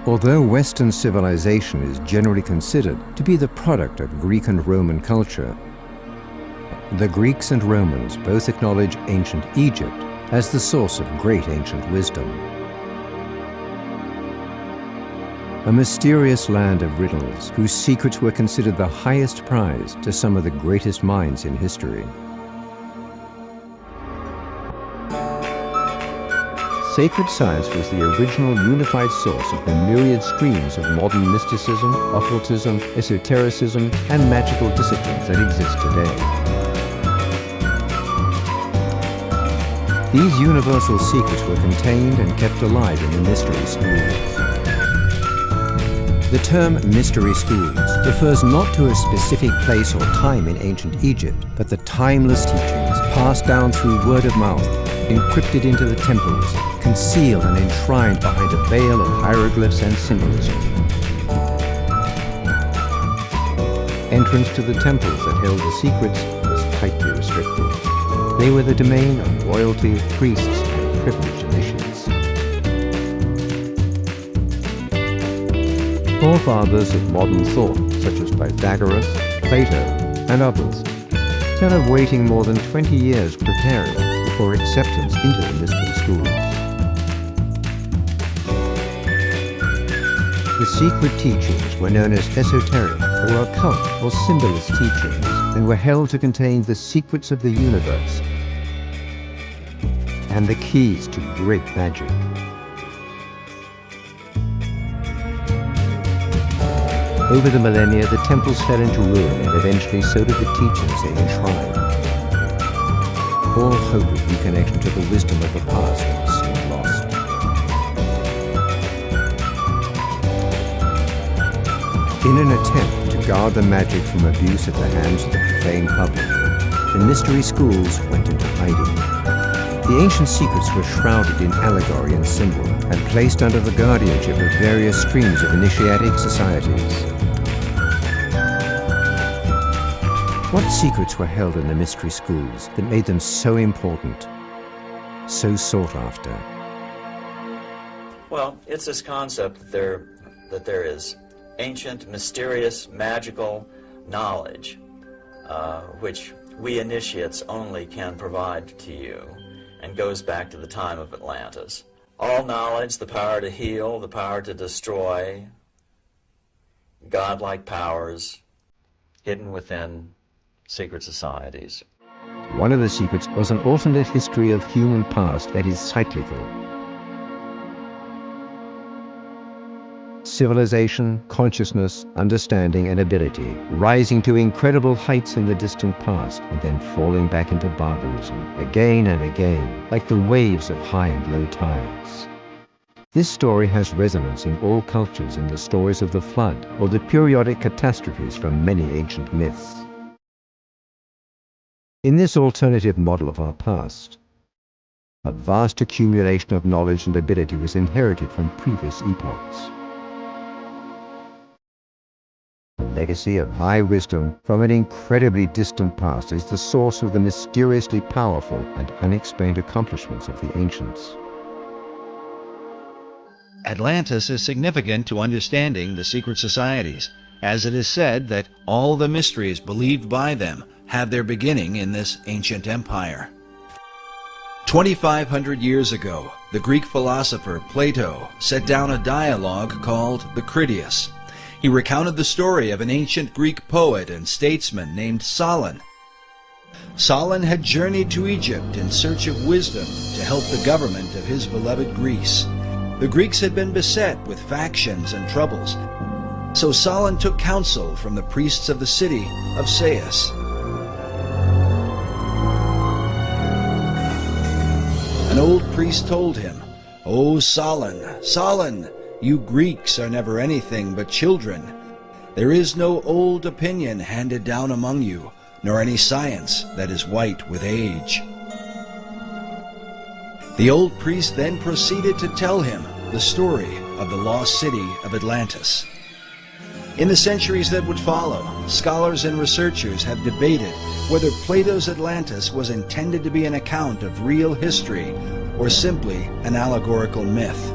Although Western civilization is generally considered to be the product of Greek and Roman culture, the Greeks and Romans both acknowledge ancient Egypt as the source of great ancient wisdom. A mysterious land of riddles whose secrets were considered the highest prize to some of the greatest minds in history. Sacred science was the original unified source of the myriad streams of modern mysticism, occultism, esotericism, and magical disciplines that exist today. These universal secrets were contained and kept alive in the mystery schools. The term mystery schools refers not to a specific place or time in ancient Egypt, but the timeless teachings passed down through word of mouth, encrypted into the temples, concealed and enshrined behind a veil of hieroglyphs and symbolism. Entrance to the temples that held the secrets was tightly restricted. They were the domain of royalty, priests, and privileged initiates. Forefathers of modern thought, such as Pythagoras, Plato, and others, tell of waiting more than 20 years preparing for acceptance into the mystery schools. The secret teachings were known as esoteric or occult or symbolist teachings and were held to contain the secrets of the universe and the keys to great magic. Over the millennia, the temples fell into ruin and eventually so did the teachings they enshrined. All hope of reconnection to the wisdom of the past seemed lost. In an attempt to guard the magic from abuse at the hands of the profane public, the mystery schools went into hiding. The ancient secrets were shrouded in allegory and symbol and placed under the guardianship of various streams of initiatic societies. What secrets were held in the mystery schools that made them so important, so sought after? Well, it's this concept that there is ancient, mysterious, magical knowledge, which we initiates only can provide to you, and goes back to the time of Atlantis. All knowledge, the power to heal, the power to destroy, godlike powers hidden within secret societies. One of the secrets was an alternate history of human past that is cyclical. Civilization, consciousness, understanding, and ability rising to incredible heights in the distant past and then falling back into barbarism again and again, like the waves of high and low tides. This story has resonance in all cultures in the stories of the flood or the periodic catastrophes from many ancient myths. In this alternative model of our past, a vast accumulation of knowledge and ability was inherited from previous epochs. A legacy of high wisdom from an incredibly distant past is the source of the mysteriously powerful and unexplained accomplishments of the ancients. Atlantis is significant to understanding the secret societies, as it is said that all the mysteries believed by them have their beginning in this ancient empire. 2,500 years ago, the Greek philosopher Plato set down a dialogue called the Critias. He recounted the story of an ancient Greek poet and statesman named Solon. Solon had journeyed to Egypt in search of wisdom to help the government of his beloved Greece. The Greeks had been beset with factions and troubles, so Solon took counsel from the priests of the city of Sais. An old priest told him, "O Solon, Solon, you Greeks are never anything but children. There is no old opinion handed down among you, nor any science that is white with age." The old priest then proceeded to tell him the story of the lost city of Atlantis. In the centuries that would follow, scholars and researchers have debated whether Plato's Atlantis was intended to be an account of real history or simply an allegorical myth.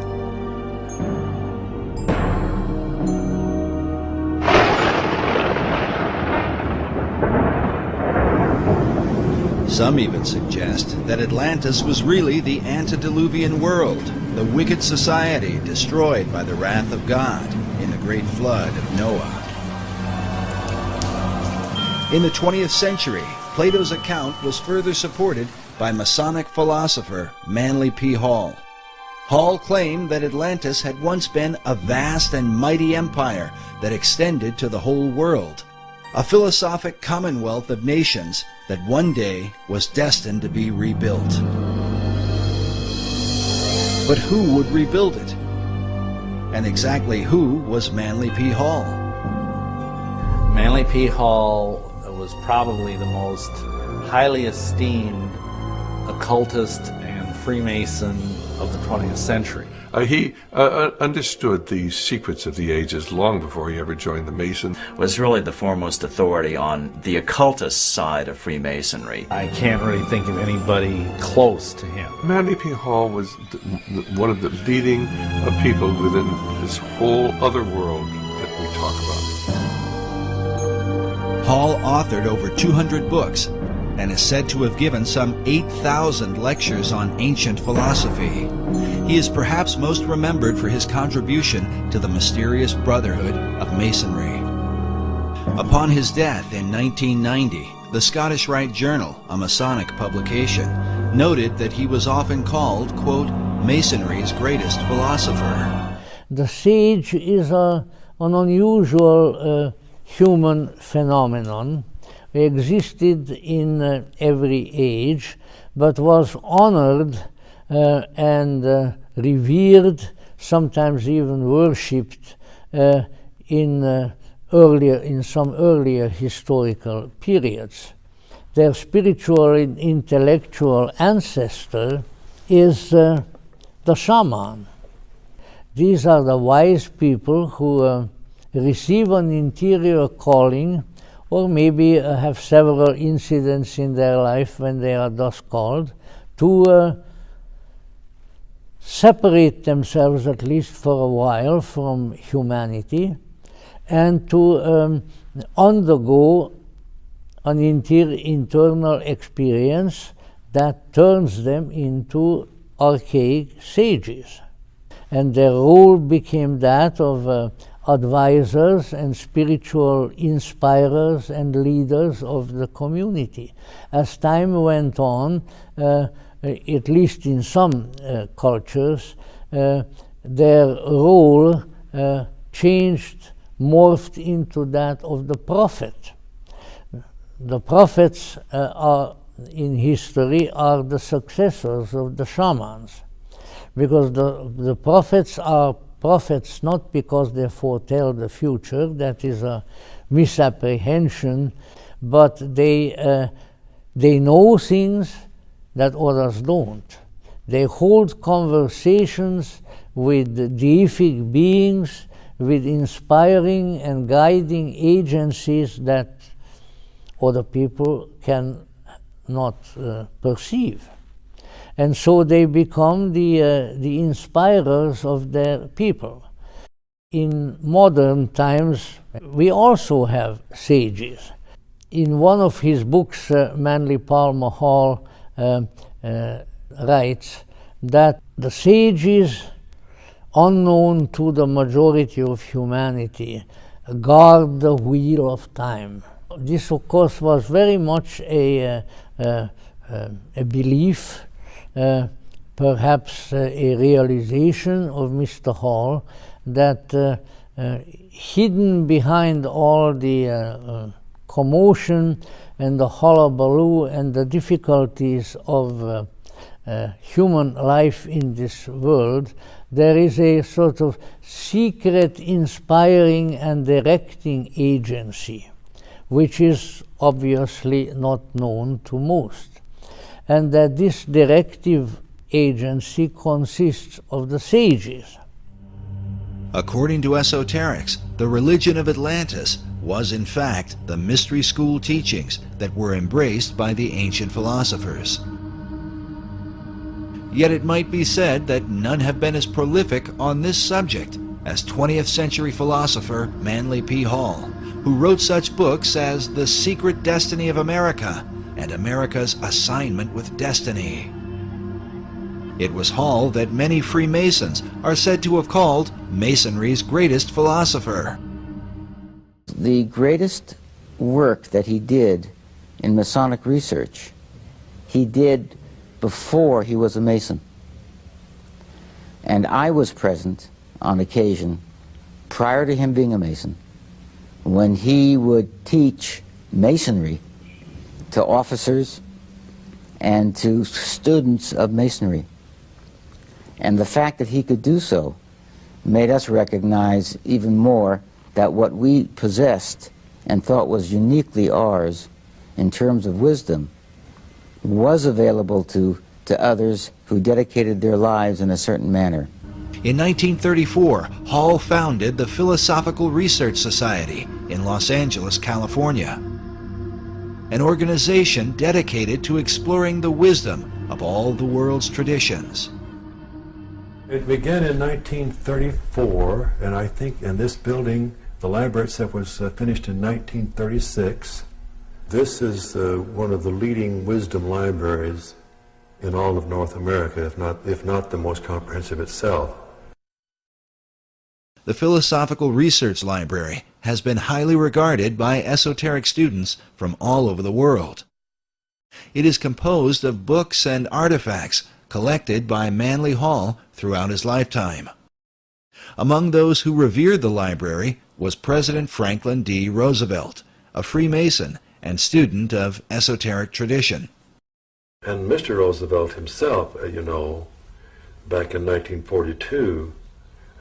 Some even suggest that Atlantis was really the antediluvian world, the wicked society destroyed by the wrath of God in the great flood of Noah. In the 20th century, Plato's account was further supported by Masonic philosopher Manly P. Hall. Hall claimed that Atlantis had once been a vast and mighty empire that extended to the whole world, a philosophic commonwealth of nations that one day was destined to be rebuilt. But who would rebuild it? And exactly who was Manly P. Hall? Manly P. Hall was probably the most highly esteemed occultist and Freemason of the 20th century. He understood the secrets of the ages long before he ever joined the Mason. Was really the foremost authority on the occultist side of Freemasonry. I can't really think of anybody close to him. Manly P. Hall was one of the leading people within this whole other world that we talk about. Hall authored over 200 books and is said to have given some 8,000 lectures on ancient philosophy. He is perhaps most remembered for his contribution to the mysterious Brotherhood of Masonry. Upon his death in 1990, the Scottish Rite Journal, a Masonic publication, noted that he was often called, quote, Masonry's greatest philosopher. The sage is an unusual human phenomenon. It existed in every age, but was honored and revered, sometimes even worshipped in some earlier historical periods. Their spiritual and intellectual ancestor is the shaman. These are the wise people who receive an interior calling, or maybe have several incidents in their life when they are thus called, to separate themselves, at least for a while, from humanity, and to undergo an internal experience that turns them into archaic sages. And their role became that of advisors and spiritual inspirers and leaders of the community. As time went on, at least in some cultures, their role changed, morphed into that of the prophet. The prophets in history are the successors of the shamans, because the prophets are prophets not because they foretell the future, that is a misapprehension, but they know things that others don't. They hold conversations with deific beings, with inspiring and guiding agencies that other people can not perceive. And so they become the inspirers of their people. In modern times, we also have sages. In one of his books, Manly Palmer Hall writes that the sages, unknown to the majority of humanity, guard the wheel of time. This, of course, was very much a belief, perhaps a realization of Mr. Hall, that hidden behind all the commotion and the hullabaloo and the difficulties of human life in this world, there is a sort of secret inspiring and directing agency, which is obviously not known to most. And that this directive agency consists of the sages. According to esoterics, the religion of Atlantis was in fact the mystery school teachings that were embraced by the ancient philosophers. Yet it might be said that none have been as prolific on this subject as 20th century philosopher Manly P. Hall, who wrote such books as The Secret Destiny of America and America's assignment with destiny. It was Hall that many Freemasons are said to have called Masonry's greatest philosopher. The greatest work that he did in Masonic research, he did before he was a Mason. And I was present on occasion, prior to him being a Mason, when he would teach Masonry to officers and to students of Masonry. And the fact that he could do so made us recognize even more that what we possessed and thought was uniquely ours in terms of wisdom was available to others who dedicated their lives in a certain manner. In 1934, Hall founded the Philosophical Research Society in Los Angeles, California, an organization dedicated to exploring the wisdom of all the world's traditions. It began in 1934, and I think in this building, the library itself was finished in 1936. This is one of the leading wisdom libraries in all of North America, if not the most comprehensive itself. The Philosophical Research Library has been highly regarded by esoteric students from all over the world. It is composed of books and artifacts collected by Manly Hall throughout his lifetime. Among those who revered the library was President Franklin D. Roosevelt, a Freemason and student of esoteric tradition. And Mr. Roosevelt himself, you know, back in 1942,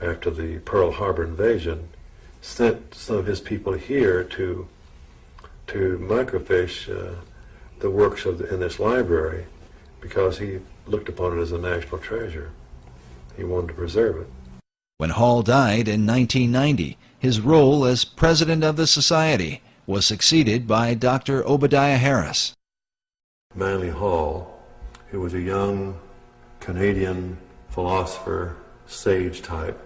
after the Pearl Harbor invasion, sent some of his people here to microfiche the works in this library because he looked upon it as a national treasure. He wanted to preserve it. When Hall died in 1990, his role as president of the society was succeeded by Dr. Obadiah Harris. Manly Hall, who was a young Canadian philosopher, sage type,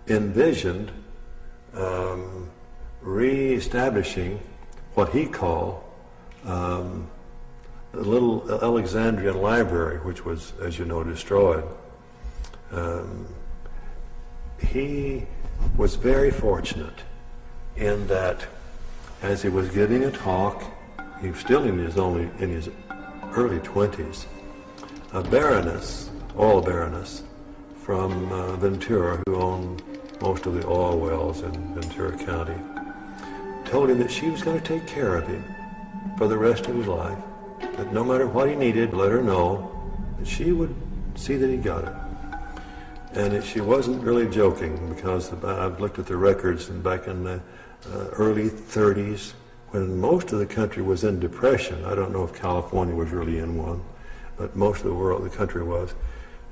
envisioned re-establishing what he called the little Alexandrian library, which was, as you know, destroyed. He was very fortunate in that as he was giving a talk, he was still in his early 20s, a baroness, oil baroness, from Ventura, who owned most of the oil wells in Ventura County, told him that she was going to take care of him for the rest of his life, that no matter what he needed, let her know that she would see that he got it. And she wasn't really joking, because I've looked at the records, and back in the early 30s, when most of the country was in depression, I don't know if California was really in one, but most of the country was,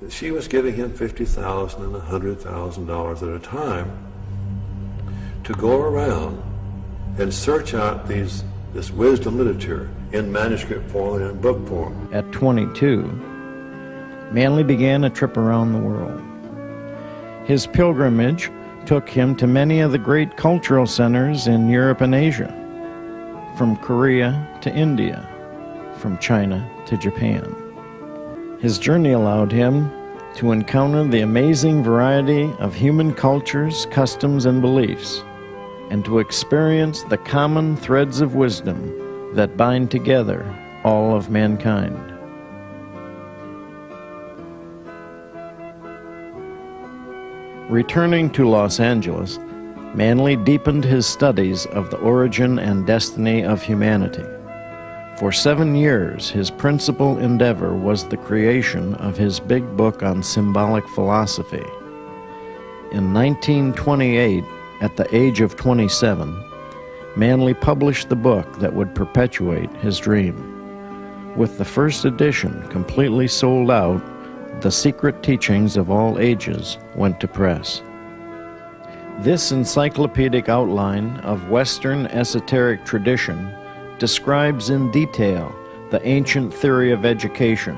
she was giving him $50,000 and $100,000 at a time to go around and search out this wisdom literature in manuscript form and in book form. At 22, Manly began a trip around the world. His pilgrimage took him to many of the great cultural centers in Europe and Asia, from Korea to India, from China to Japan. His journey allowed him to encounter the amazing variety of human cultures, customs, and beliefs, and to experience the common threads of wisdom that bind together all of mankind. Returning to Los Angeles, Manly deepened his studies of the origin and destiny of humanity. For 7 years, his principal endeavor was the creation of his big book on symbolic philosophy. In 1928, at the age of 27, Manly published the book that would perpetuate his dream. With the first edition completely sold out, The Secret Teachings of All Ages went to press. This encyclopedic outline of Western esoteric tradition describes in detail the ancient theory of education,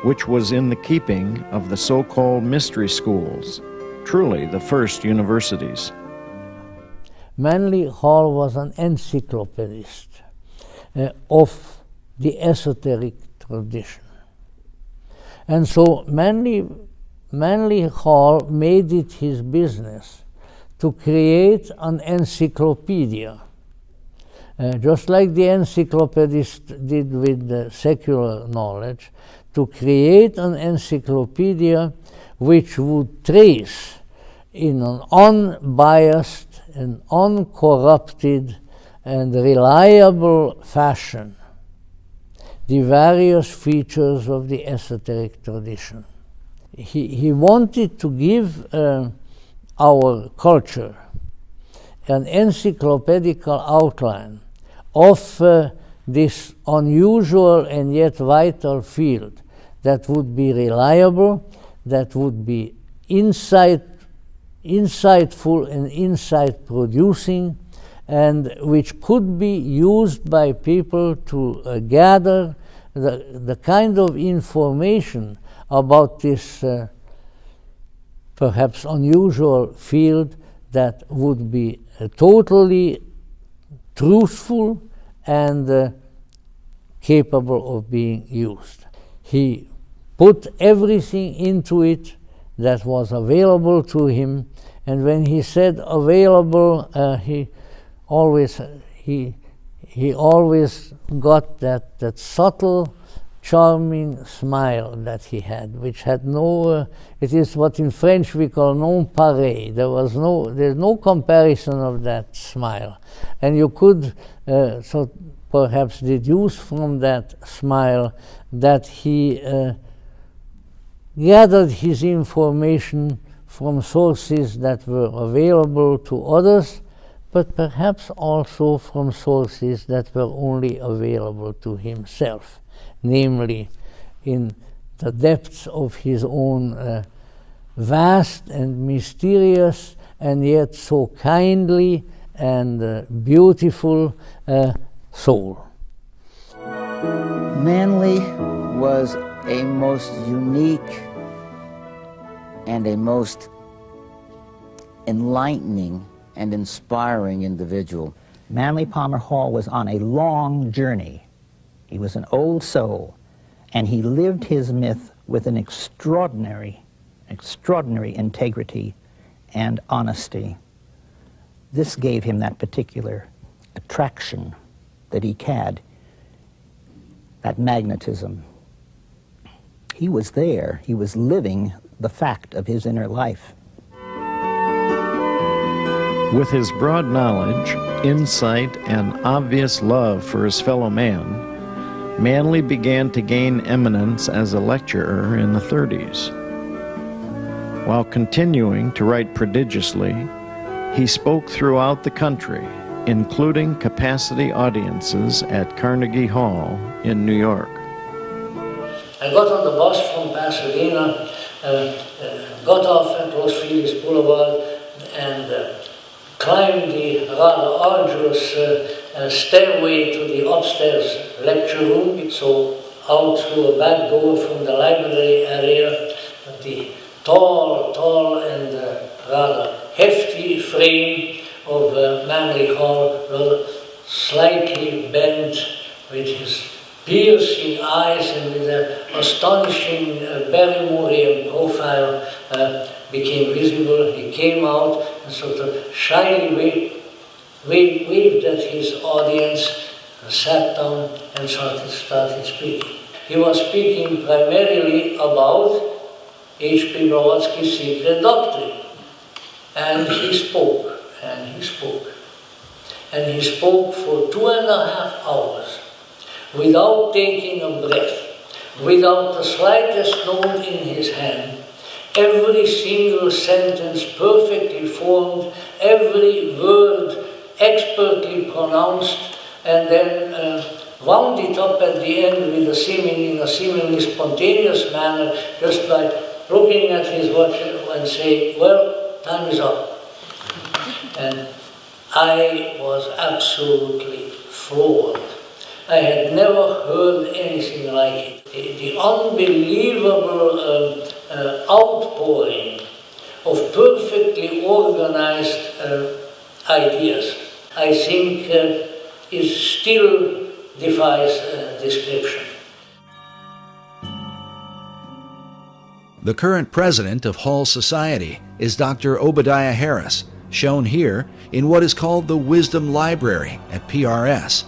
which was in the keeping of the so-called mystery schools, truly the first universities. Manly Hall was an encyclopedist of the esoteric tradition. And so Manly Hall made it his business to create an encyclopedia, just like the encyclopedists did with the secular knowledge, to create an encyclopedia which would trace in an unbiased and uncorrupted and reliable fashion the various features of the esoteric tradition. He wanted to give our culture an encyclopedical outline of this unusual and yet vital field that would be reliable, that would be insightful and insight-producing, and which could be used by people to gather the kind of information about this perhaps unusual field that would be totally truthful and capable of being used. He put everything into it that was available to him, and when he said available, he always got that subtle, charming smile that he had, which had no, it is what in French we call non pareil. There's no comparison of that smile. And you could so perhaps deduce from that smile that he gathered his information from sources that were available to others, but perhaps also from sources that were only available to himself, namely in the depths of his own vast and mysterious and yet so kindly and beautiful soul. Manly was a most unique and a most enlightening and inspiring individual. Manly Palmer Hall was on a long journey. He was an old soul, and he lived his myth with an extraordinary integrity and honesty. This gave him that particular attraction that he had, that magnetism. He was there. He was living the fact of his inner life. With his broad knowledge, insight, and obvious love for his fellow man, Manly began to gain eminence as a lecturer in the 30s. While continuing to write prodigiously, he spoke throughout the country, including capacity audiences at Carnegie Hall in New York. I got on the bus from Pasadena, got off at Los Feliz Boulevard, and climbed the rather arduous stairway to the upstairs lecture room. So out through a back door from the library area, the tall and rather hefty frame of Manly Hall, rather slightly bent, with his piercing eyes and with an astonishing Barrymorian profile became visible. He came out and sort of shyly waved at his audience, and sat down and started speaking. He was speaking primarily about H.P. Blavatsky's Secret Doctrine. And he spoke, and he spoke. And he spoke for 2.5 hours without taking a breath, without the slightest note in his hand, every single sentence perfectly formed, every word expertly pronounced, and then wound it up at the end with in a seemingly spontaneous manner, just by looking at his watch and saying, well, time is up. And I was absolutely floored. I had never heard anything like it. The unbelievable outpouring of perfectly organized ideas, I think, is still defies description. The current president of Hall Society is Dr. Obadiah Harris, shown here in what is called the Wisdom Library at PRS.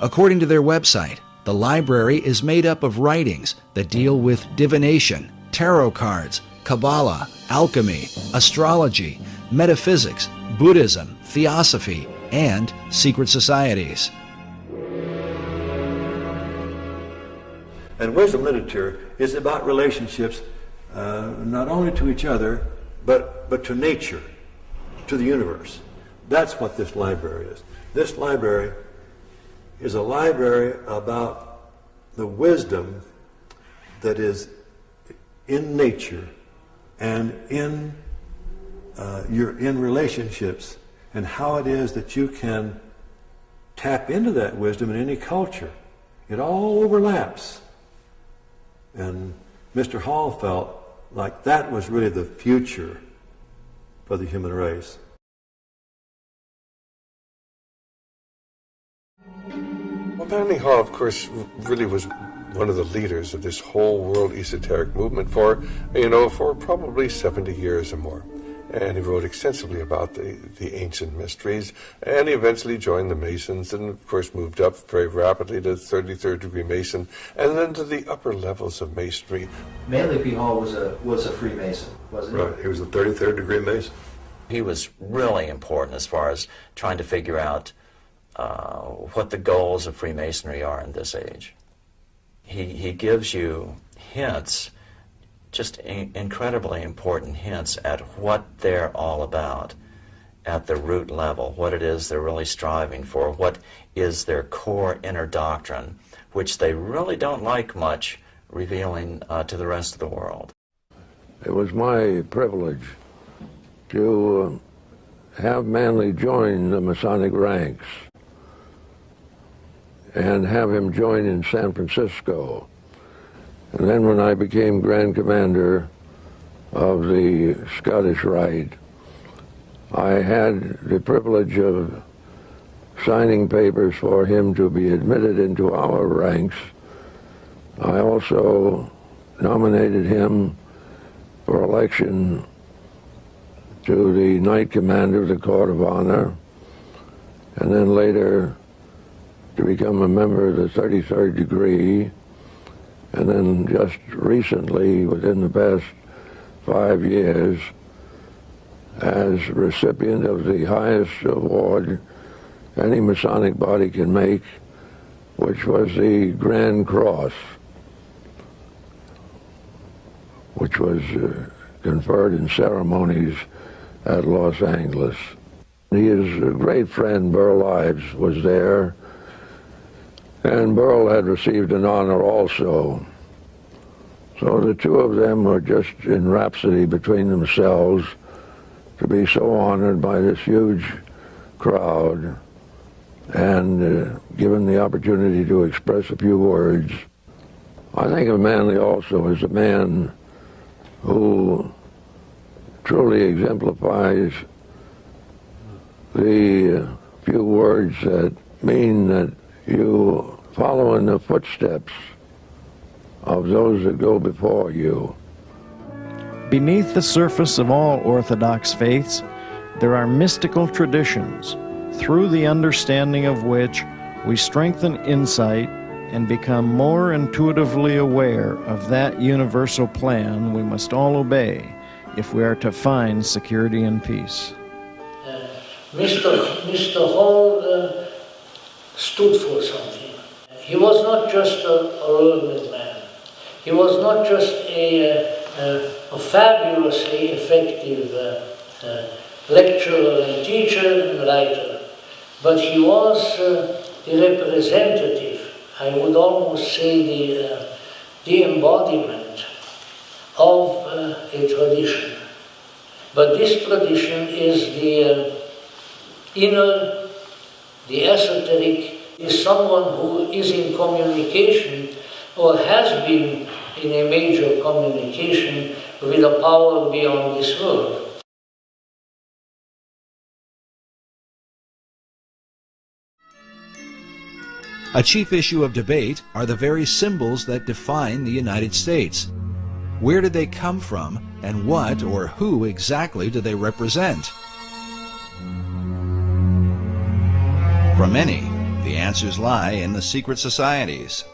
According to their website, the library is made up of writings that deal with divination, tarot cards, Kabbalah, alchemy, astrology, metaphysics, Buddhism, theosophy, and secret societies. And wisdom literature is about relationships not only to each other, but to nature, to the universe. That's what this library is. This library is a library about the wisdom that is in nature and in relationships, and how it is that you can tap into that wisdom in any culture. It all overlaps. And Mr. Hall felt like that was really the future for the human race. Well, Manly Hall, of course, really was one of the leaders of this whole world esoteric movement for probably 70 years or more. And he wrote extensively about the ancient mysteries, and he eventually joined the Masons and, of course, moved up very rapidly to 33rd degree Mason and then to the upper levels of Masonry. Manly P. Hall was a Freemason, wasn't he? Right, he was a 33rd degree Mason. He was really important as far as trying to figure out what the goals of Freemasonry are in this age. He gives you hints, just incredibly important hints at what they're all about at the root level, what it is they're really striving for, what is their core inner doctrine, which they really don't like much revealing to the rest of the world. It was my privilege to have Manly join the Masonic ranks and have him join in San Francisco. And then when I became Grand Commander of the Scottish Rite, I had the privilege of signing papers for him to be admitted into our ranks. I also nominated him for election to the Knight Commander of the Court of Honor, and then later to become a member of the 33rd degree, and then just recently, within the past 5 years, as recipient of the highest award any Masonic body can make, which was the Grand Cross, which was conferred in ceremonies at Los Angeles. His great friend Burl Ives was there, and Burl had received an honor also. So the two of them were just in rhapsody between themselves to be so honored by this huge crowd and given the opportunity to express a few words. I think of Manly also as a man who truly exemplifies the few words that mean that you follow in the footsteps of those that go before you. Beneath the surface of all Orthodox faiths, there are mystical traditions, through the understanding of which we strengthen insight and become more intuitively aware of that universal plan we must all obey if we are to find security and peace. Mr. Hall stood for something. He was not just a learned man. He was not just a fabulously effective lecturer and teacher and writer, but he was the representative, I would almost say the embodiment of a tradition. But this tradition is the inner, the esoteric, is someone who is in communication or has been in a major communication with a power beyond this world. A chief issue of debate are the very symbols that define the United States. Where did they come from, and what or who exactly do they represent? For many, the answers lie in the secret societies.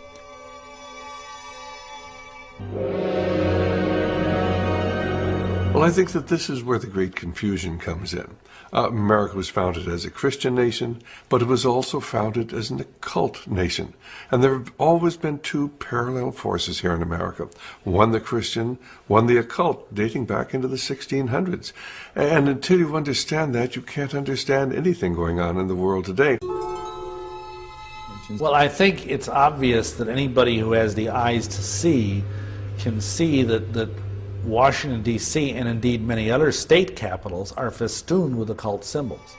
Well, I think that this is where the great confusion comes in. America was founded as a Christian nation, but it was also founded as an occult nation. And there have always been two parallel forces here in America. One the Christian, one the occult, dating back into the 1600s. And until you understand that, you can't understand anything going on in the world today. Well, I think it's obvious that anybody who has the eyes to see can see that Washington, D.C., and indeed many other state capitals are festooned with occult symbols.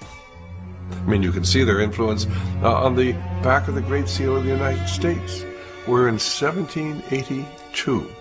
I mean, you can see their influence on the back of the Great Seal of the United States, where in 1782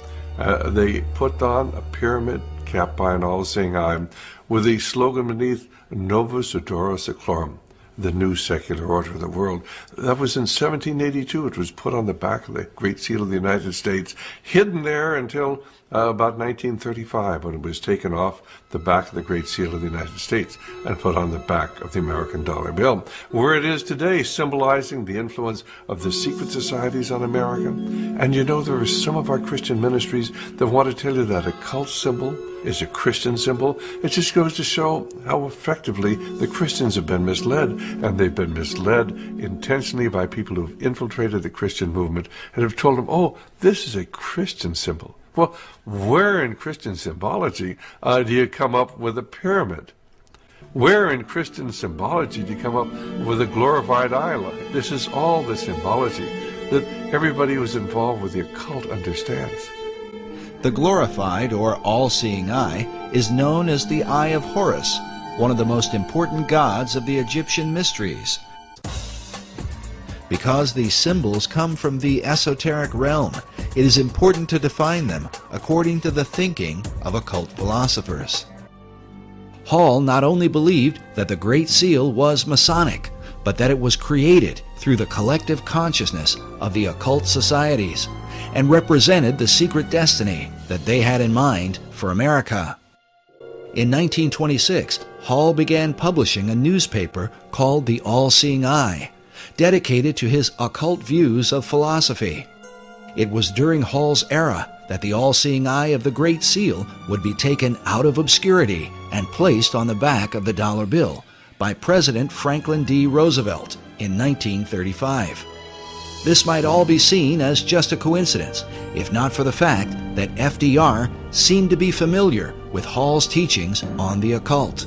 they put on a pyramid capped by an all-seeing eye with the slogan beneath, Novus Ordo Seclorum, the new secular order of the world. That was in 1782. It was put on the back of the Great Seal of the United States, hidden there until about 1935, when it was taken off the back of the Great Seal of the United States and put on the back of the American dollar bill, where it is today, symbolizing the influence of the secret societies on America. And you know, there are some of our Christian ministries that want to tell you that a cult symbol is a Christian symbol. It just goes to show how effectively the Christians have been misled, and they've been misled intentionally by people who've infiltrated the Christian movement and have told them, oh, this is a Christian symbol. Well, where in Christian symbology do you come up with a pyramid? Where in Christian symbology do you come up with a glorified eye line? This is all the symbology that everybody who's involved with the occult understands. The glorified or all-seeing eye is known as the Eye of Horus, one of the most important gods of the Egyptian mysteries. Because these symbols come from the esoteric realm, it is important to define them according to the thinking of occult philosophers. Hall not only believed that the Great Seal was Masonic, but that it was created through the collective consciousness of the occult societies and represented the secret destiny that they had in mind for America. In 1926, Hall began publishing a newspaper called The All-Seeing Eye, dedicated to his occult views of philosophy. It was during Hall's era that the all-seeing eye of the Great Seal would be taken out of obscurity and placed on the back of the dollar bill by President Franklin D. Roosevelt in 1935. This might all be seen as just a coincidence, if not for the fact that FDR seemed to be familiar with Hall's teachings on the occult.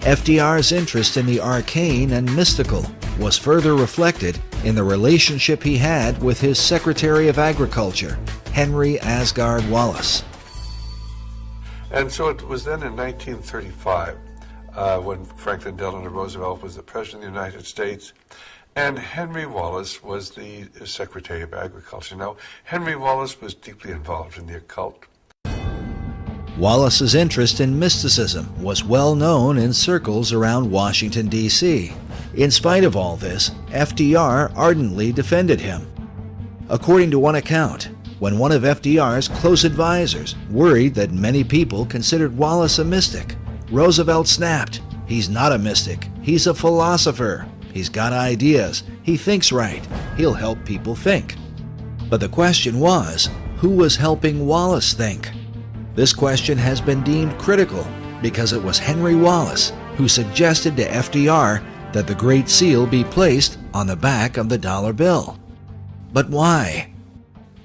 FDR's interest in the arcane and mystical was further reflected in the relationship he had with his Secretary of Agriculture, Henry Asgard Wallace. And so it was then in 1935 when Franklin Delano Roosevelt was the President of the United States, and Henry Wallace was the Secretary of Agriculture. Now, Henry Wallace was deeply involved in the occult. Wallace's interest in mysticism was well known in circles around Washington, D.C. In spite of all this, FDR ardently defended him. According to one account, when one of FDR's close advisors worried that many people considered Wallace a mystic, Roosevelt snapped, "He's not a mystic, he's a philosopher. He's got ideas, he thinks right, he'll help people think." But the question was, who was helping Wallace think? This question has been deemed critical because it was Henry Wallace who suggested to FDR that the Great Seal be placed on the back of the dollar bill. But why?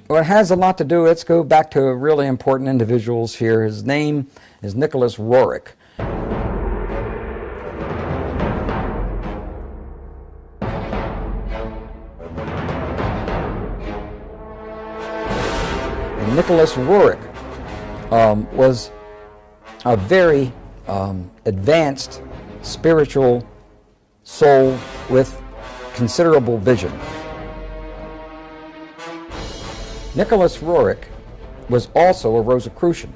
Well, it has a lot to do. Let's go back to really important individuals here. His name is Nicholas Roerich. And Nicholas Roerich was a very advanced spiritual soul with considerable vision. Nicholas Roerich was also a Rosicrucian.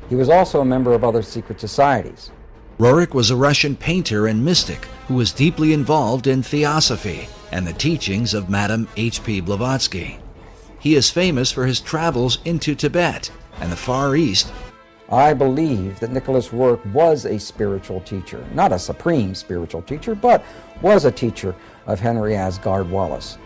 He was also a member of other secret societies. Roerich was a Russian painter and mystic who was deeply involved in theosophy and the teachings of Madame H.P. Blavatsky. He is famous for his travels into Tibet and the Far East. I believe that Nicholas Roerich was a spiritual teacher, not a supreme spiritual teacher, but was a teacher of Henry Asgard Wallace.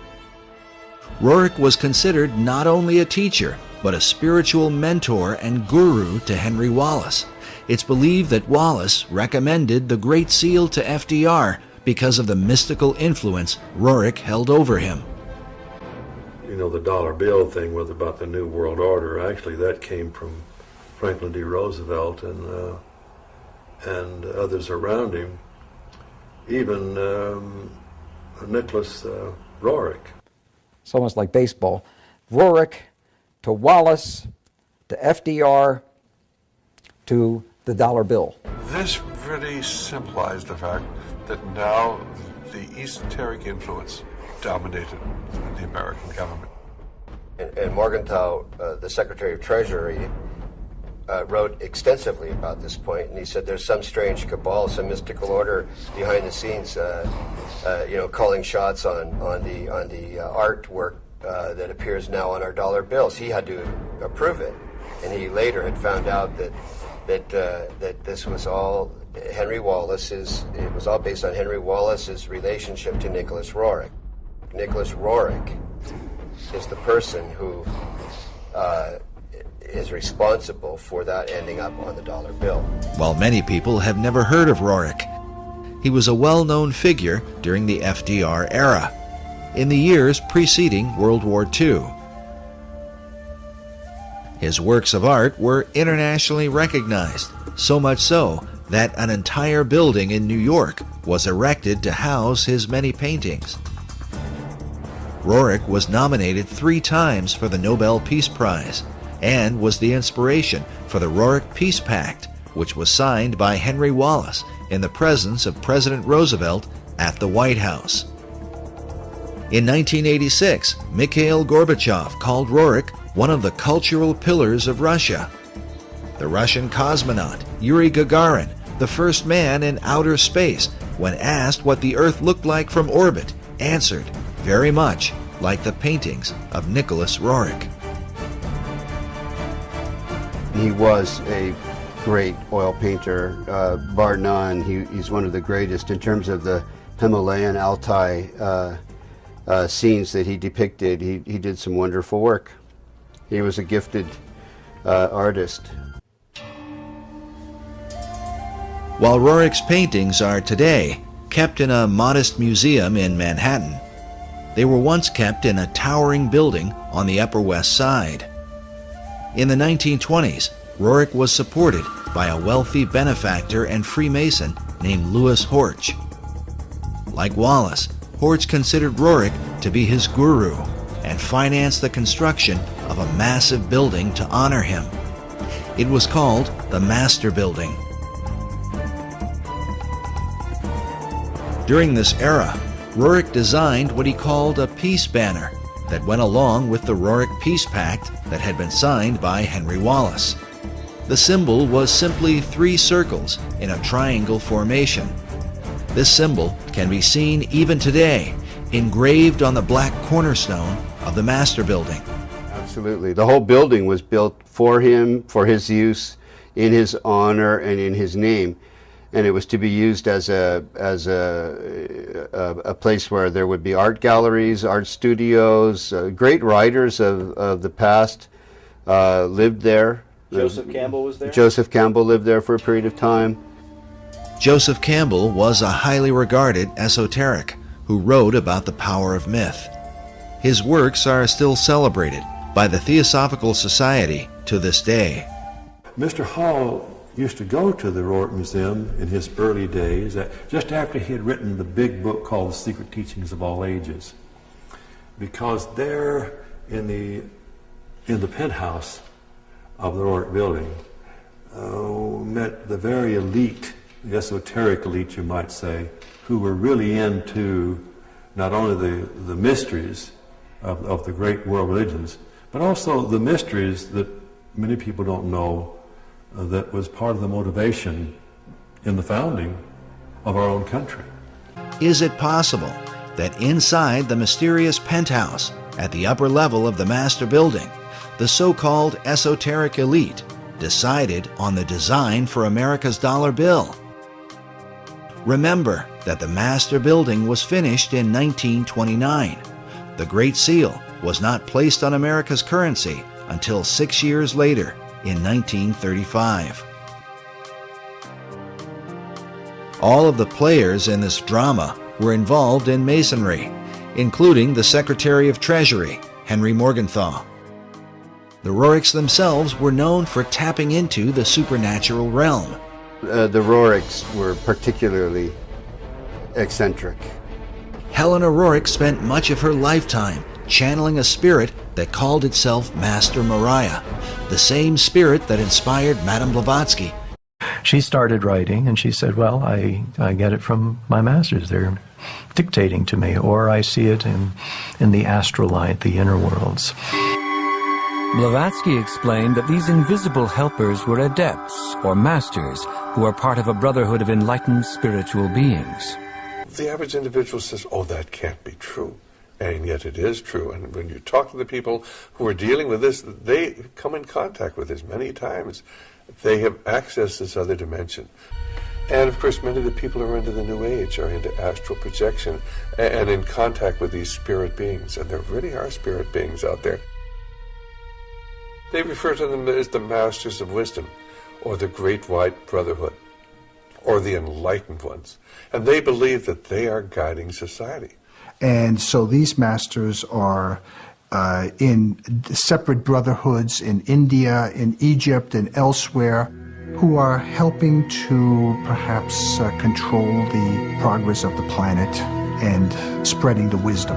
Roerich was considered not only a teacher, but a spiritual mentor and guru to Henry Wallace. It's believed that Wallace recommended the Great Seal to FDR because of the mystical influence Roerich held over him. You know, the dollar bill thing was about the New World Order. Actually, that came from Franklin D. Roosevelt and others around him, even Nicholas Roerich. It's almost like baseball. Roerich to Wallace to FDR to the dollar bill. This really symbolized the fact that now the esoteric influence dominated the American government. And Morgenthau, the Secretary of Treasury, wrote extensively about this point, and he said there's some strange cabal, some mystical order behind the scenes, calling shots on the artwork that appears now on our dollar bills. He had to approve it, and he later had found out that this was all Henry Wallace's. It was all based on Henry Wallace's relationship to Nicholas Roerich. Nicholas Roerich is the person who is responsible for that ending up on the dollar bill. While many people have never heard of Roerich, he was a well-known figure during the FDR era, in the years preceding World War II. His works of art were internationally recognized, so much so that an entire building in New York was erected to house his many paintings. Roerich was nominated 3 times for the Nobel Peace Prize and was the inspiration for the Roerich Peace Pact, which was signed by Henry Wallace in the presence of President Roosevelt at the White House. In 1986, Mikhail Gorbachev called Roerich one of the cultural pillars of Russia. The Russian cosmonaut Yuri Gagarin, the first man in outer space, when asked what the Earth looked like from orbit, answered, very much like the paintings of Nicholas Roerich. He was a great oil painter, bar none. He's one of the greatest in terms of the Himalayan Altai scenes that he depicted. He did some wonderful work. He was a gifted artist. While Roerich's paintings are today kept in a modest museum in Manhattan, they were once kept in a towering building on the Upper West Side. In the 1920s, Roerich was supported by a wealthy benefactor and Freemason named Louis Horch. Like Wallace, Horch considered Roerich to be his guru and financed the construction of a massive building to honor him. It was called the Master Building. During this era, Roerich designed what he called a peace banner that went along with the Roerich Peace Pact that had been signed by Henry Wallace. The symbol was simply 3 circles in a triangle formation. This symbol can be seen even today, engraved on the black cornerstone of the Master Building. Absolutely. The whole building was built for him, for his use, in his honor, and in his name. And it was to be used as a place where there would be art galleries, art studios. Great writers of the past lived there. Joseph Campbell was there? Joseph Campbell lived there for a period of time. Joseph Campbell was a highly regarded esoteric who wrote about the power of myth. His works are still celebrated by the Theosophical Society to this day. Mr. Hall used to go to the Roerich Museum in his early days, just after he had written the big book called The Secret Teachings of All Ages, because there in the penthouse of the Roerich building met the very elite, the esoteric elite you might say, who were really into not only the mysteries of the great world religions, but also the mysteries that many people don't know that was part of the motivation in the founding of our own country. Is it possible that inside the mysterious penthouse at the upper level of the master building, the so-called esoteric elite decided on the design for America's dollar bill? Remember that the master building was finished in 1929. The Great Seal was not placed on America's currency until 6 years later, in 1935. All of the players in this drama were involved in Masonry, including the Secretary of Treasury, Henry Morgenthau. The Roriks themselves were known for tapping into the supernatural realm. The Roriks were particularly eccentric. Helena Rorik spent much of her lifetime channeling a spirit that called itself Master Mariah, the same spirit that inspired Madame Blavatsky. She started writing and she said, well, I get it from my masters. They're dictating to me, or I see it in the astral light, the inner worlds. Blavatsky explained that these invisible helpers were adepts, or masters, who are part of a brotherhood of enlightened spiritual beings. The average individual says, oh, that can't be true. And yet it is true. And when you talk to the people who are dealing with this, they come in contact with this many times. They have accessed this other dimension. And of course, many of the people who are into the New Age are into astral projection and in contact with these spirit beings. And there really are spirit beings out there. They refer to them as the Masters of Wisdom, or the Great White Brotherhood, or the Enlightened Ones. And they believe that they are guiding society. And so these masters are in separate brotherhoods in India, in Egypt, and elsewhere, who are helping to perhaps control the progress of the planet and spreading the wisdom.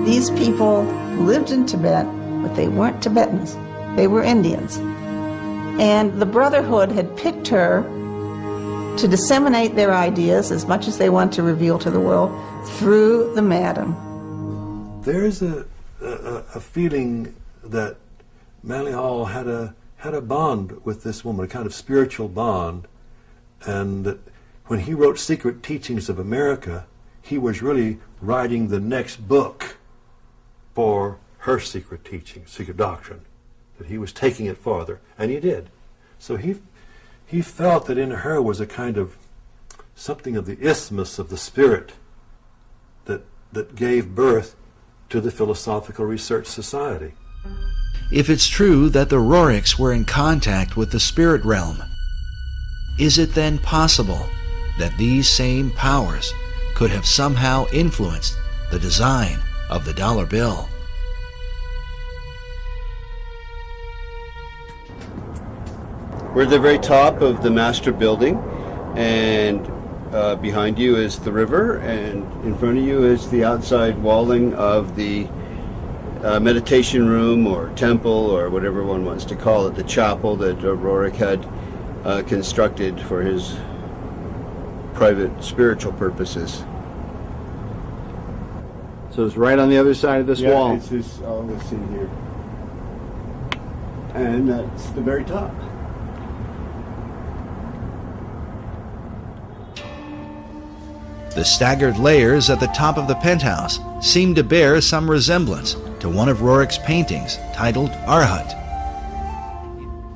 These people lived in Tibet, but they weren't Tibetans. They were Indians. And the Brotherhood had picked her to disseminate their ideas as much as they want to reveal to the world through the madam. There's a feeling that Manly Hall had a bond with this woman, a kind of spiritual bond, and that when he wrote Secret Teachings of America, he was really writing the next book for her secret teaching, secret doctrine, that he was taking it farther, and he did. So he felt that in her was a kind of something of the isthmus of the spirit that gave birth to the Philosophical Research Society. If it's true that the Roriks were in contact with the spirit realm, is it then possible that these same powers could have somehow influenced the design of the dollar bill? We're at the very top of the master building, and behind you is the river, and in front of you is the outside walling of the meditation room or temple or whatever one wants to call it, the chapel that Rorik had constructed for his private spiritual purposes. So it's right on the other side of this wall. It's this, all this in here. And that's the very top. The staggered layers at the top of the penthouse seem to bear some resemblance to one of Rorik's paintings titled Arhat.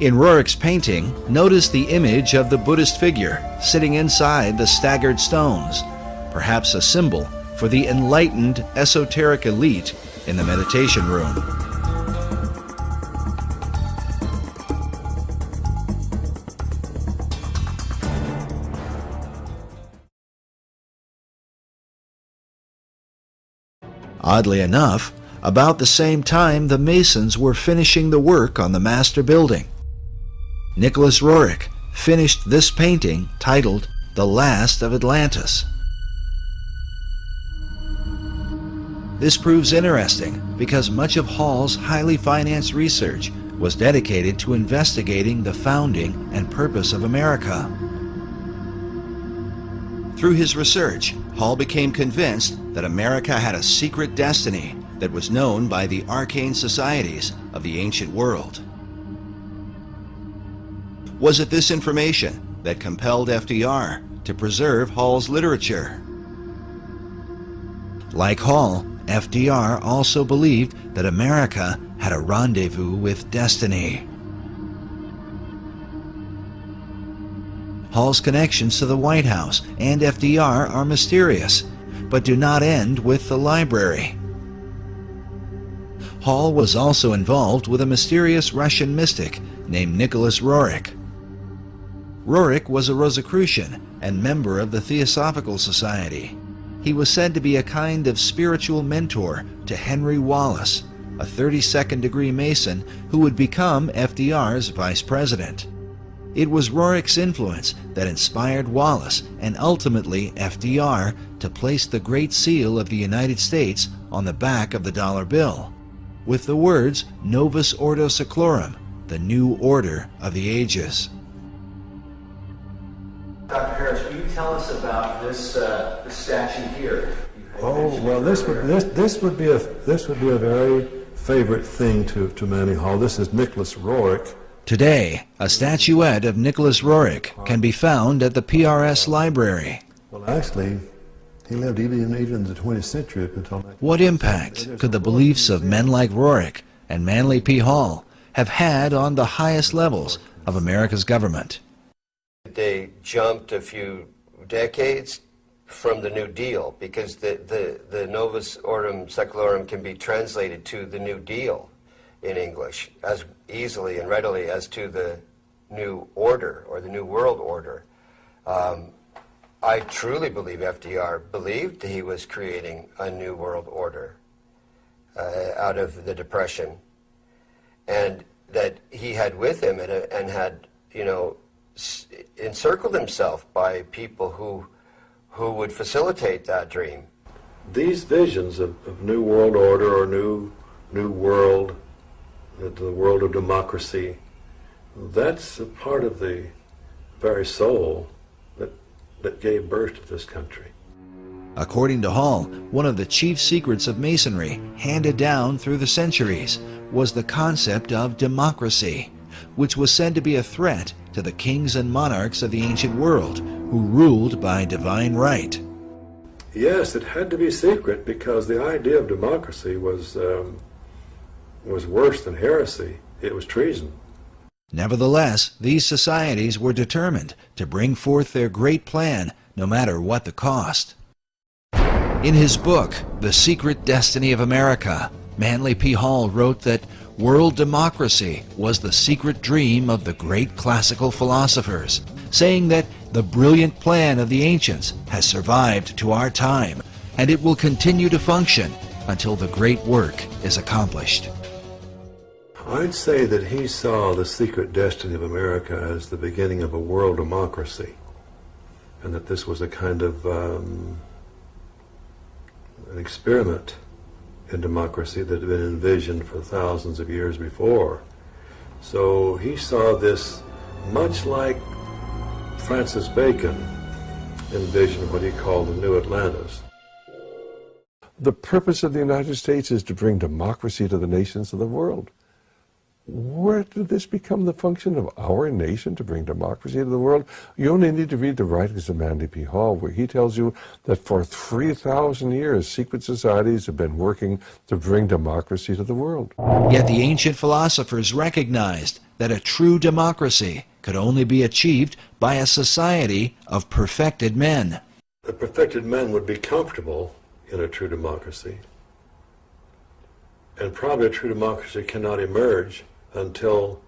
In Rorik's painting, notice the image of the Buddhist figure sitting inside the staggered stones, perhaps a symbol for the enlightened esoteric elite in the meditation room. Oddly enough, about the same time the Masons were finishing the work on the master building, Nicholas Rorik finished this painting titled The Last of Atlantis. This proves interesting because much of Hall's highly financed research was dedicated to investigating the founding and purpose of America. Through his research, Hall became convinced that America had a secret destiny that was known by the arcane societies of the ancient world. Was it this information that compelled FDR to preserve Hall's literature? Like Hall, FDR also believed that America had a rendezvous with destiny. Hall's connections to the White House and FDR are mysterious, but do not end with the library. Hall was also involved with a mysterious Russian mystic named Nicholas Roerich. Roerich was a Rosicrucian and member of the Theosophical Society. He was said to be a kind of spiritual mentor to Henry Wallace, a 32nd degree Mason who would become FDR's vice president. It was Roerich's influence that inspired Wallace and ultimately FDR to place the Great Seal of the United States on the back of the dollar bill, with the words Novus Ordo Seclorum, the new order of the ages. Dr. Harris, will you tell us about this statue here? Oh well, this would be a very favorite thing to Manly Hall. This is Nicholas Roerich. Today, a statuette of Nicholas Roerich can be found at the PRS Library. Well, actually, he lived even in the 20th century up until... What impact could the beliefs of men like Roerich and Manly P. Hall have had on the highest levels of America's government? They jumped a few decades from the New Deal because the Novus Ordo Seclorum can be translated to the New Deal in English as easily and readily as to the New Order or the New World Order. I truly believe FDR believed he was creating a New World Order out of the Depression, and that he had with him and had, you know, encircled himself by people who would facilitate that dream. These visions of New World Order or New World, the world of democracy, that's a part of the very soul that gave birth to this country. According to Hall, one of the chief secrets of Masonry, handed down through the centuries, was the concept of democracy, which was said to be a threat to the kings and monarchs of the ancient world, who ruled by divine right. Yes, it had to be secret because the idea of democracy was worse than heresy. It was treason. Nevertheless, these societies were determined to bring forth their great plan, no matter what the cost. In his book, The Secret Destiny of America, Manly P. Hall wrote that world democracy was the secret dream of the great classical philosophers, saying that the brilliant plan of the ancients has survived to our time, and it will continue to function until the great work is accomplished. I'd say that he saw the secret destiny of America as the beginning of a world democracy, and that this was a kind of an experiment in democracy that had been envisioned for thousands of years before. So he saw this much like Francis Bacon envisioned what he called the New Atlantis. The purpose of the United States is to bring democracy to the nations of the world. Where did this become the function of our nation, to bring democracy to the world? You only need to read the writings of Manly P. Hall, where he tells you that for 3,000 years, secret societies have been working to bring democracy to the world. Yet the ancient philosophers recognized that a true democracy could only be achieved by a society of perfected men. The perfected men would be comfortable in a true democracy, and probably a true democracy cannot emerge until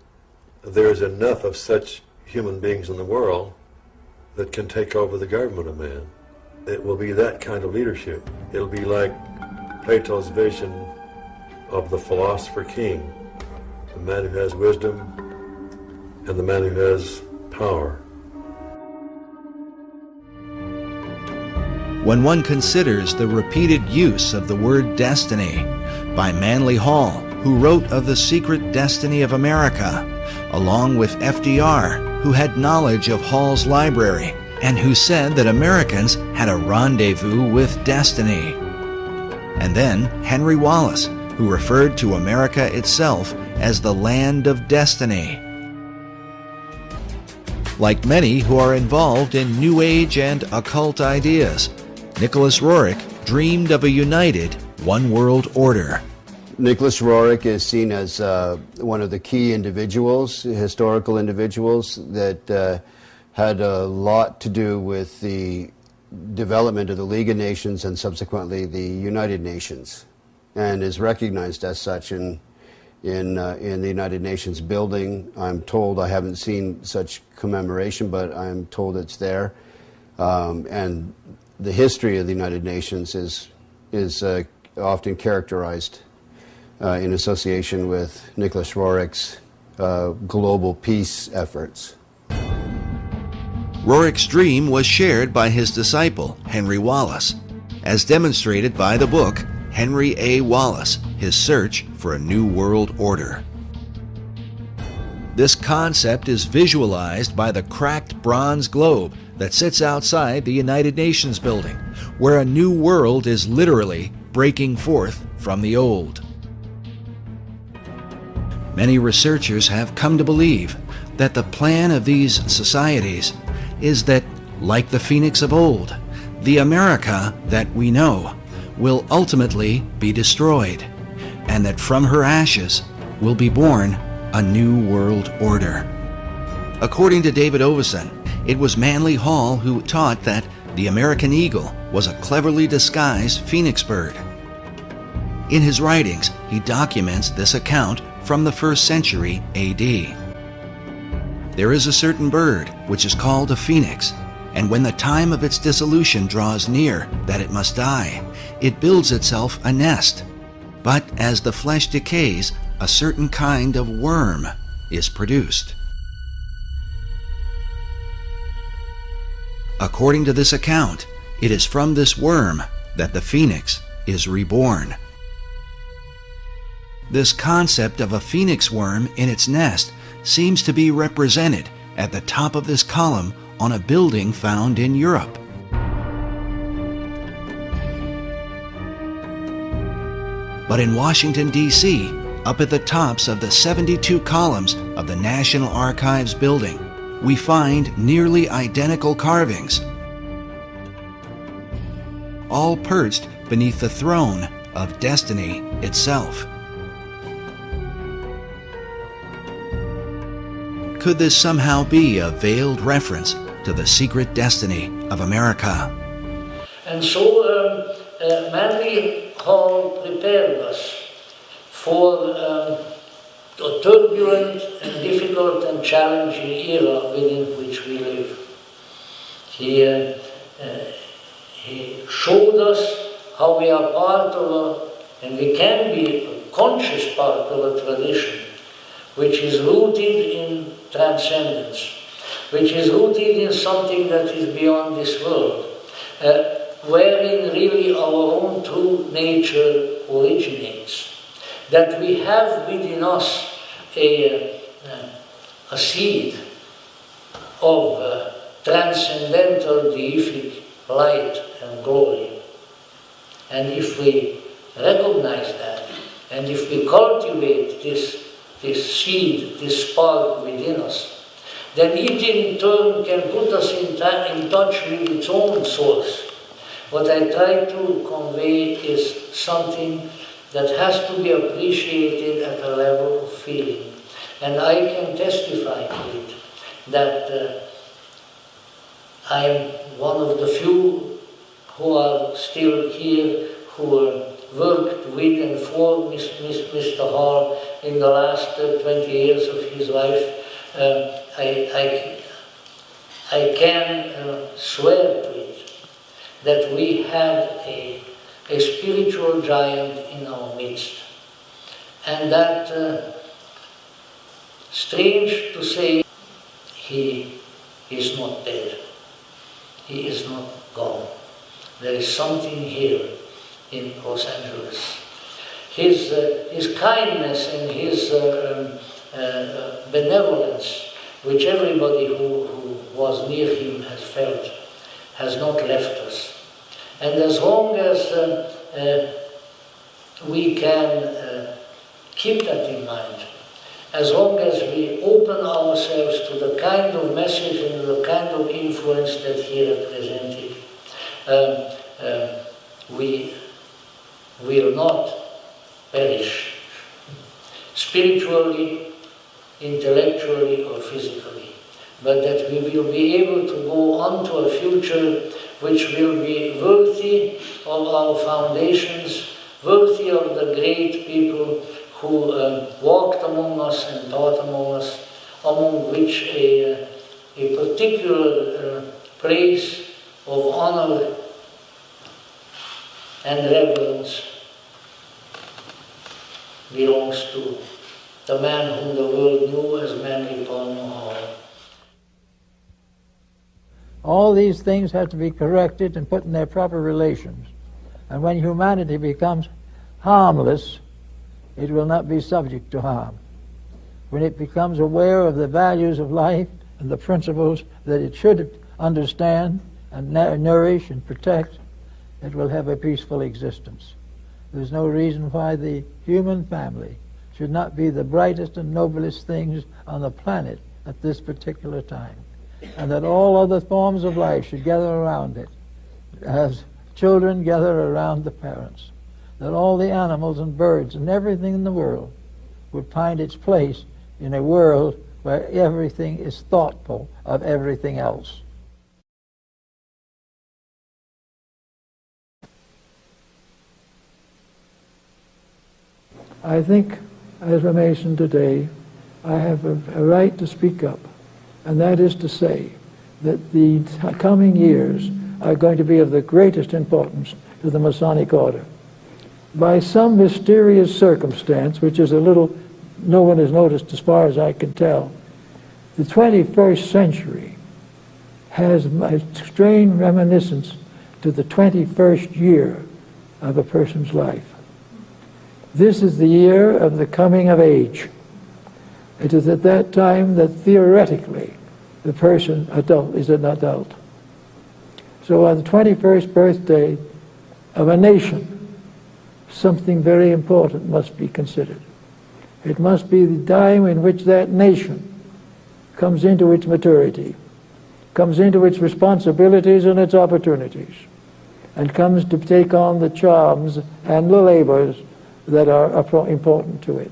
there is enough of such human beings in the world that can take over the government of man. It will be that kind of leadership. It'll be like Plato's vision of the philosopher king, the man who has wisdom and the man who has power. When one considers the repeated use of the word destiny by Manly Hall, who wrote of the secret destiny of America, along with FDR, who had knowledge of Hall's library, and who said that Americans had a rendezvous with destiny. And then Henry Wallace, who referred to America itself as the land of destiny. like many who are involved in New Age and occult ideas. Nicholas Roerich dreamed of a united one world order. Nicholas Roerich is seen as one of the key individuals, historical individuals, that had a lot to do with the development of the League of Nations and subsequently the United Nations, and is recognized as such in the United Nations building. I'm told, I haven't seen such commemoration, but I'm told it's there. And the history of the United Nations is often characterized in association with Nicholas Roerich's global peace efforts. Roerich's dream was shared by his disciple, Henry Wallace, as demonstrated by the book Henry A. Wallace, His Search for a New World Order. This concept is visualized by the cracked bronze globe that sits outside the United Nations building, where a new world is literally breaking forth from the old. Many researchers have come to believe that the plan of these societies is that, like the Phoenix of old, the America that we know will ultimately be destroyed, and that from her ashes will be born a new world order. According to David Oveson, it was Manly Hall who taught that the American eagle was a cleverly disguised phoenix bird. In his writings, he documents this account from the 1st century A.D. There is a certain bird which is called a phoenix, and when the time of its dissolution draws near that it must die, it builds itself a nest. But as the flesh decays, a certain kind of worm is produced. According to this account, it is from this worm that the phoenix is reborn. This concept of a phoenix worm in its nest seems to be represented at the top of this column on a building found in Europe. But in Washington, D.C., up at the tops of the 72 columns of the National Archives building, we find nearly identical carvings, all perched beneath the throne of destiny itself. Could this somehow be a veiled reference to the secret destiny of America? And so Manly Hall prepared us for a turbulent and difficult and challenging era within which we live. He showed us how we are part of and we can be a conscious part of a tradition which is rooted in transcendence, which is rooted in something that is beyond this world, wherein really our own true nature originates. That we have within us a seed of transcendental deific light and glory. And if we recognize that, and if we cultivate this seed, this spark within us, then it in turn can put us in touch with its own source. What I try to convey is something that has to be appreciated at a level of feeling. And I can testify to it, that I am one of the few who are still here, who worked with and for Mr. Hall in the last 20 years of his life. I can swear to it that we had a spiritual giant in our midst, and that, strange to say, he is not dead. He is not gone. There is something here in Los Angeles. His kindness and his benevolence, which everybody who was near him has felt, has not left us. And as long as we can keep that in mind, as long as we open ourselves to the kind of message and the kind of influence that he represented, we will not perish spiritually, intellectually, or physically, but that we will be able to go on to a future which will be worthy of our foundations, worthy of the great people who walked among us and taught among us, among which a particular place of honor and reverence belongs to the man whom the world knew as Manly Palmer Hall. All these things have to be corrected and put in their proper relations. And when humanity becomes harmless, it will not be subject to harm. When it becomes aware of the values of life and the principles that it should understand and nourish and protect, it will have a peaceful existence. There's no reason why the human family should not be the brightest and noblest things on the planet at this particular time, and that all other forms of life should gather around it as children gather around the parents, that all the animals and birds and everything in the world would find its place in a world where everything is thoughtful of everything else. I think, as a Mason today, I have a right to speak up, and that is to say that the coming years are going to be of the greatest importance to the Masonic Order. By some mysterious circumstance, which is a little, no one has noticed as far as I can tell, the 21st century has a strange reminiscence to the 21st year of a person's life. This is the year of the coming of age. It is at that time that theoretically the person is an adult. So on the 21st birthday of a nation, something very important must be considered. It must be the time in which that nation comes into its maturity, comes into its responsibilities and its opportunities, and comes to take on the charms and the labors that are important to it.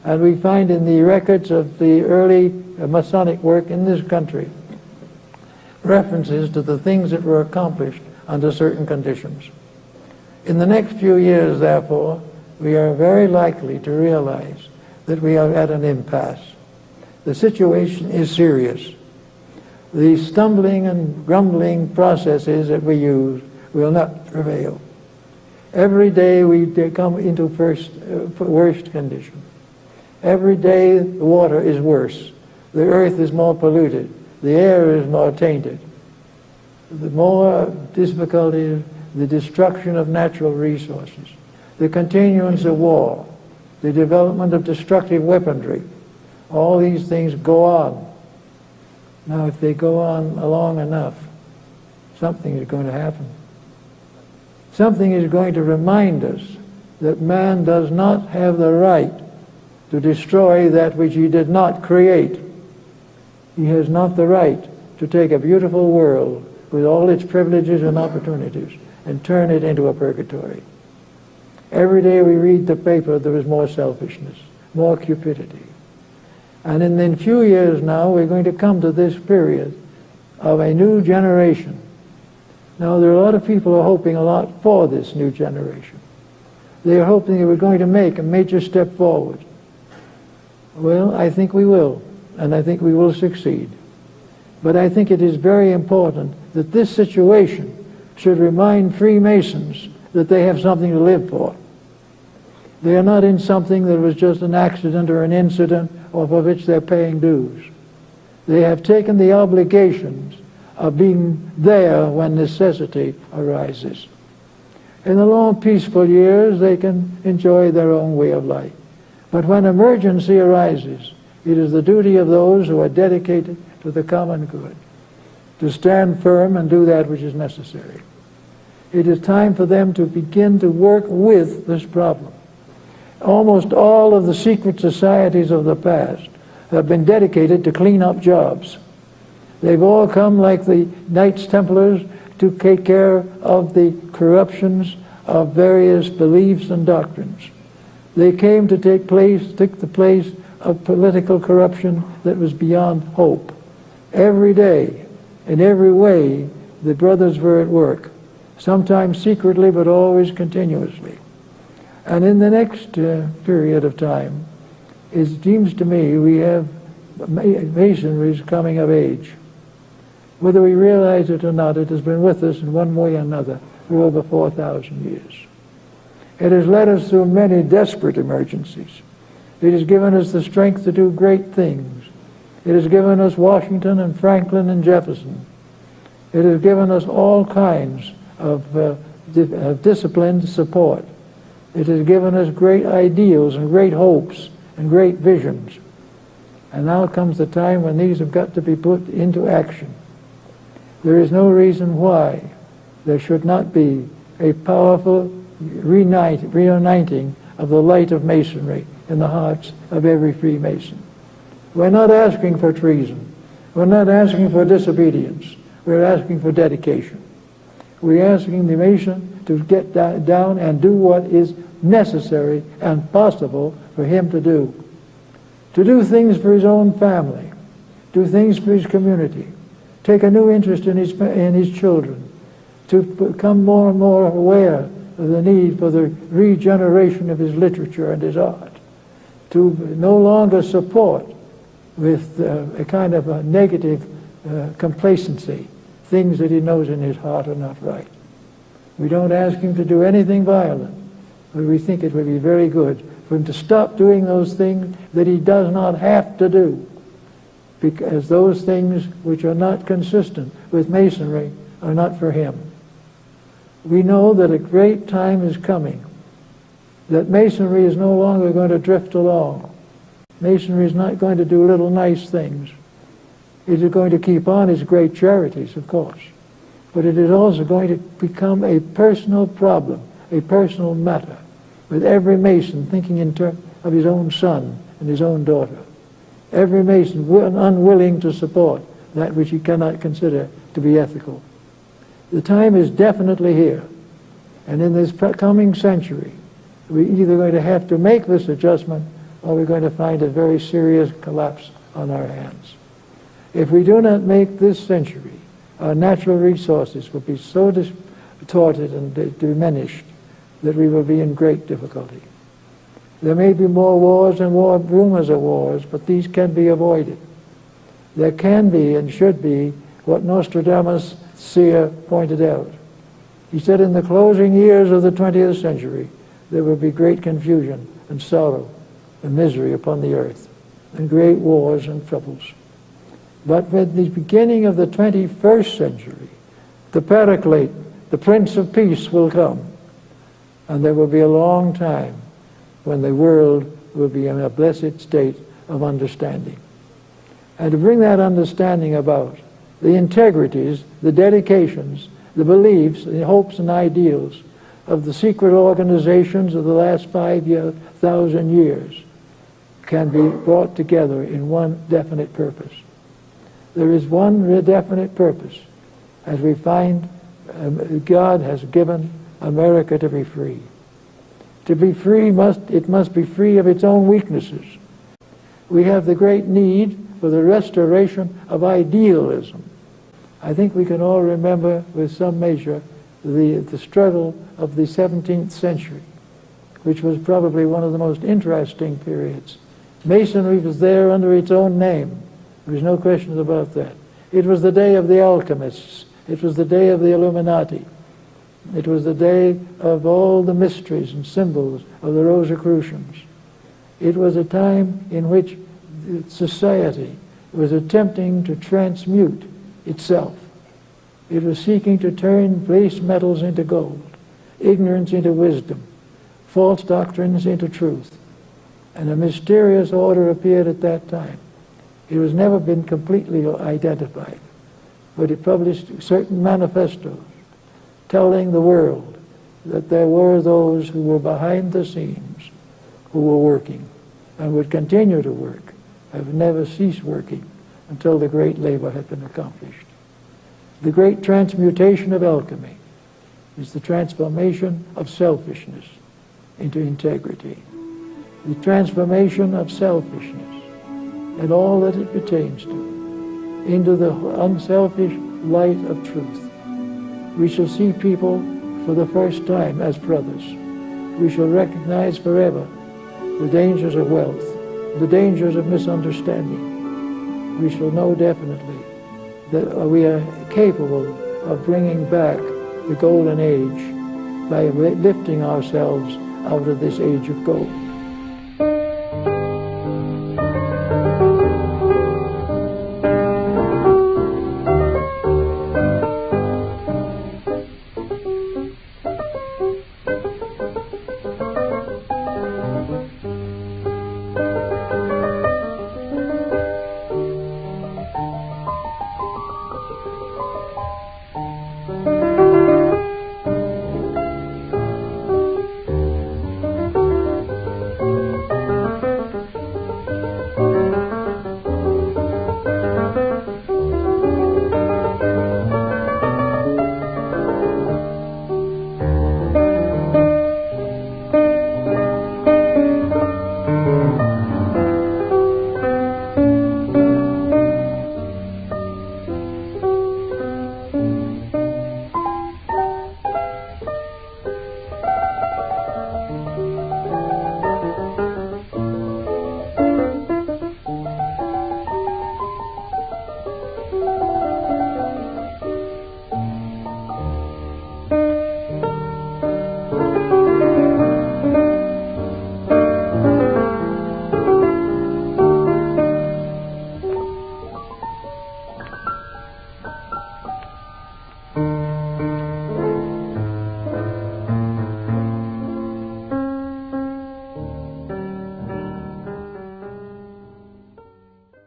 And we find in the records of the early Masonic work in this country references to the things that were accomplished under certain conditions. In the next few years, therefore, we are very likely to realize that we are at an impasse. The situation is serious. The stumbling and grumbling processes that we use will not prevail. Every day we come into worst condition. Every day the water is worse. The earth is more polluted. The air is more tainted. The more difficulties, the destruction of natural resources, the continuance of war, the development of destructive weaponry, all these things go on. Now, if they go on long enough, something is going to happen. Something is going to remind us that man does not have the right to destroy that which he did not create. He has not the right to take a beautiful world with all its privileges and opportunities and turn it into a purgatory. Every day we read the paper, there is more selfishness, more cupidity. And in a few years now, we're going to come to this period of a new generation. Now, there are a lot of people who are hoping a lot for this new generation. They are hoping that we're going to make a major step forward. Well, I think we will, and I think we will succeed. But I think it is very important that this situation should remind Freemasons that they have something to live for. They are not in something that was just an accident or an incident or for which they're paying dues. They have taken the obligations of being there when necessity arises. In the long, peaceful years, they can enjoy their own way of life. But when emergency arises, it is the duty of those who are dedicated to the common good to stand firm and do that which is necessary. It is time for them to begin to work with this problem. Almost all of the secret societies of the past have been dedicated to clean up jobs. They've all come like the Knights Templars to take care of the corruptions of various beliefs and doctrines. They came to take the place of political corruption that was beyond hope. Every day, in every way, the brothers were at work, sometimes secretly but always continuously. And in the next period of time, it seems to me we have Masonry's coming of age. Whether we realize it or not, it has been with us in one way or another for over 4,000 years. It has led us through many desperate emergencies. It has given us the strength to do great things. It has given us Washington and Franklin and Jefferson. It has given us all kinds of disciplined support. It has given us great ideals and great hopes and great visions. And now comes the time when these have got to be put into action. There is no reason why there should not be a powerful reuniting of the light of Masonry in the hearts of every Freemason. We're not asking for treason. We're not asking for disobedience. We're asking for dedication. We're asking the Mason to get down and do what is necessary and possible for him to do. To do things for his own family, do things for his community, take a new interest in his children, to become more and more aware of the need for the regeneration of his literature and his art, to no longer support with a kind of a negative complacency things that he knows in his heart are not right. We don't ask him to do anything violent, but we think it would be very good for him to stop doing those things that he does not have to do, because those things which are not consistent with Masonry are not for him. We know that a great time is coming, that Masonry is no longer going to drift along. Masonry is not going to do little nice things. It is going to keep on its great charities, of course, but it is also going to become a personal problem, a personal matter, with every Mason thinking in terms of his own son and his own daughter. Every Mason unwilling to support that which he cannot consider to be ethical. The time is definitely here, and in this coming century, we're either going to have to make this adjustment or we're going to find a very serious collapse on our hands. If we do not make this century, our natural resources will be so distorted and diminished that we will be in great difficulty. There may be more wars and rumors of wars, but these can be avoided. There can be and should be what Nostradamus seer pointed out. He said in the closing years of the 20th century, there will be great confusion and sorrow and misery upon the earth, and great wars and troubles. But with the beginning of the 21st century, the Paraclete, the Prince of Peace, will come, and there will be a long time when the world will be in a blessed state of understanding. And to bring that understanding about, the integrities, the dedications, the beliefs, the hopes and ideals of the secret organizations of the last 5,000 years can be brought together in one definite purpose. There is one definite purpose, as we find God has given America to be free. To be free, it must be free of its own weaknesses. We have the great need for the restoration of idealism. I think we can all remember with some measure the struggle of the 17th century, which was probably one of the most interesting periods. Masonry was there under its own name. There was no question about that. It was the day of the alchemists. It was the day of the Illuminati. It was the day of all the mysteries and symbols of the Rosicrucians. It was a time in which society was attempting to transmute itself. It was seeking to turn base metals into gold, ignorance into wisdom, false doctrines into truth. And a mysterious order appeared at that time. It has never been completely identified, but it published certain manifestos telling the world that there were those who were behind the scenes, who were working and would continue to work, have never ceased working until the great labor had been accomplished. The great transmutation of alchemy is the transformation of selfishness into integrity, the transformation of selfishness and all that it pertains to into the unselfish light of truth. We shall see people for the first time as brothers. We shall recognize forever the dangers of wealth, the dangers of misunderstanding. We shall know definitely that we are capable of bringing back the golden age by lifting ourselves out of this age of gold.